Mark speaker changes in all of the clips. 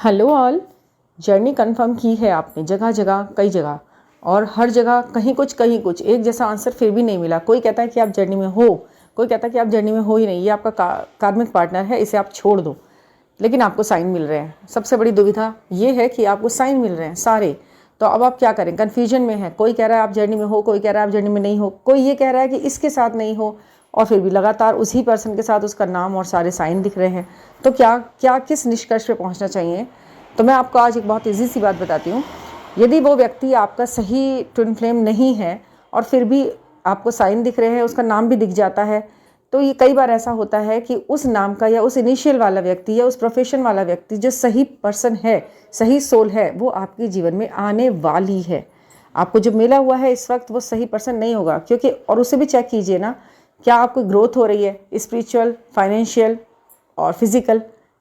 Speaker 1: Hello all. Journey confirm की है आपने जगह जगह कई जगह, और हर जगह कहीं कुछ एक जैसा आंसर फिर भी नहीं मिला। कोई कहता है कि आप जर्नी में हो, कोई कहता है कि आप जर्नी में हो ही नहीं, ये आपका कार्मिक पार्टनर है, इसे आप छोड़ दो। लेकिन आपको साइन मिल रहे हैं। सबसे बड़ी दुविधा ये है कि आपको साइन मिल रहे हैं सारे। तो अब आप क्या करें? कन्फ्यूजन में है। कोई कह रहा है आप जर्नी में हो, कोई कह रहा है आप जर्नी में नहीं हो, कोई ये कह रहा है कि इसके साथ नहीं हो, और फिर भी लगातार उसी पर्सन के साथ उसका नाम और सारे साइन दिख रहे हैं। तो क्या क्या किस निष्कर्ष पे पहुंचना चाहिए? तो मैं आपको आज एक बहुत ईजी सी बात बताती हूँ। यदि वो व्यक्ति आपका सही ट्विन फ्लेम नहीं है और फिर भी आपको साइन दिख रहे हैं, उसका नाम भी दिख जाता है, तो ये कई बार ऐसा होता है कि उस नाम का या उस इनिशियल वाला व्यक्ति या उस प्रोफेशन वाला व्यक्ति जो सही पर्सन है, सही सोल है, वो आपके जीवन में आने वाली है। आपको जो मिला हुआ है इस वक्त वो सही पर्सन नहीं होगा, क्योंकि और उसे भी चेक कीजिए ना, क्या आपकी ग्रोथ हो रही है? स्पिरिचुअल, फाइनेंशियल और फिजिकल,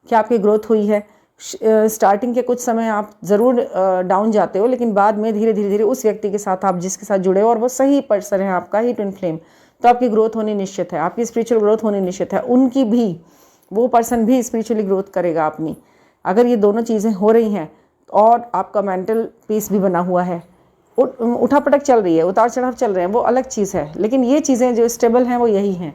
Speaker 1: क्या आपकी ग्रोथ हुई है? स्टार्टिंग के कुछ समय आप ज़रूर डाउन जाते हो, लेकिन बाद में धीरे धीरे उस व्यक्ति के साथ आप जिसके साथ जुड़े हो और वो सही पर्सन है, आपका ही ट्विन फ्लेम, तो आपकी ग्रोथ होनी निश्चित है, आपकी स्पिरिचुअल ग्रोथ होनी निश्चित है। उनकी भी, वो पर्सन भी स्पिरिचुअली ग्रोथ करेगा अपनी। अगर ये दोनों चीज़ें हो रही हैं और आपका मेंटल पीस भी बना हुआ है, उठापटक चल रही है, उतार चढ़ाव चल रहे हैं, वो अलग चीज़ है, लेकिन ये चीज़ें जो स्टेबल हैं वो यही हैं।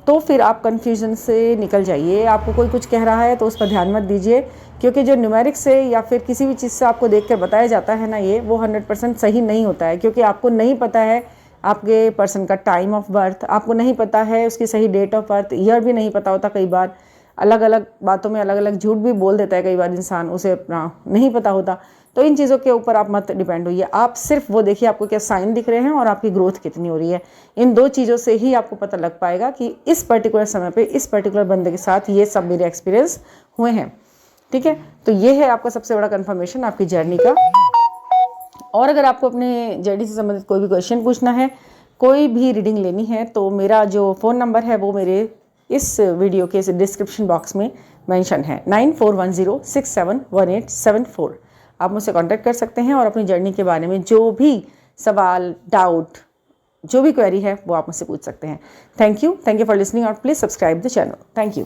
Speaker 1: तो फिर आप कन्फ्यूजन से निकल जाइए। आपको कोई कुछ कह रहा है तो उस पर ध्यान मत दीजिए, क्योंकि जो न्यूमेरिक से या फिर किसी भी चीज़ से आपको देखकर बताया जाता है ना, ये वो 100% सही नहीं होता है, क्योंकि आपको नहीं पता है आपके पर्सन का टाइम ऑफ बर्थ, आपको नहीं पता है उसकी सही डेट ऑफ बर्थ, ईयर भी नहीं पता होता। कई बार अलग अलग बातों में अलग अलग झूठ भी बोल देता है कई बार इंसान, उसे अपना नहीं पता होता। तो इन चीज़ों के ऊपर आप मत डिपेंड होइए। आप सिर्फ वो देखिए आपको क्या साइन दिख रहे हैं और आपकी ग्रोथ कितनी हो रही है। इन दो चीज़ों से ही आपको पता लग पाएगा कि इस पर्टिकुलर समय पे इस पर्टिकुलर बंदे के साथ ये सब मेरे एक्सपीरियंस हुए हैं। ठीक है, तो ये है आपका सबसे बड़ा कंफर्मेशन आपकी जर्नी का। और अगर आपको अपने जर्नी से संबंधित कोई भी क्वेश्चन पूछना है, कोई भी रीडिंग लेनी है, तो मेरा जो फ़ोन नंबर है वो मेरे इस वीडियो के डिस्क्रिप्शन बॉक्स में मेंशन है, 9410671874। आप मुझसे कांटेक्ट कर सकते हैं और अपनी जर्नी के बारे में जो भी सवाल, डाउट, जो भी क्वेरी है वो आप मुझसे पूछ सकते हैं। थैंक यू फॉर लिसनिंग और please subscribe the channel. Thank you.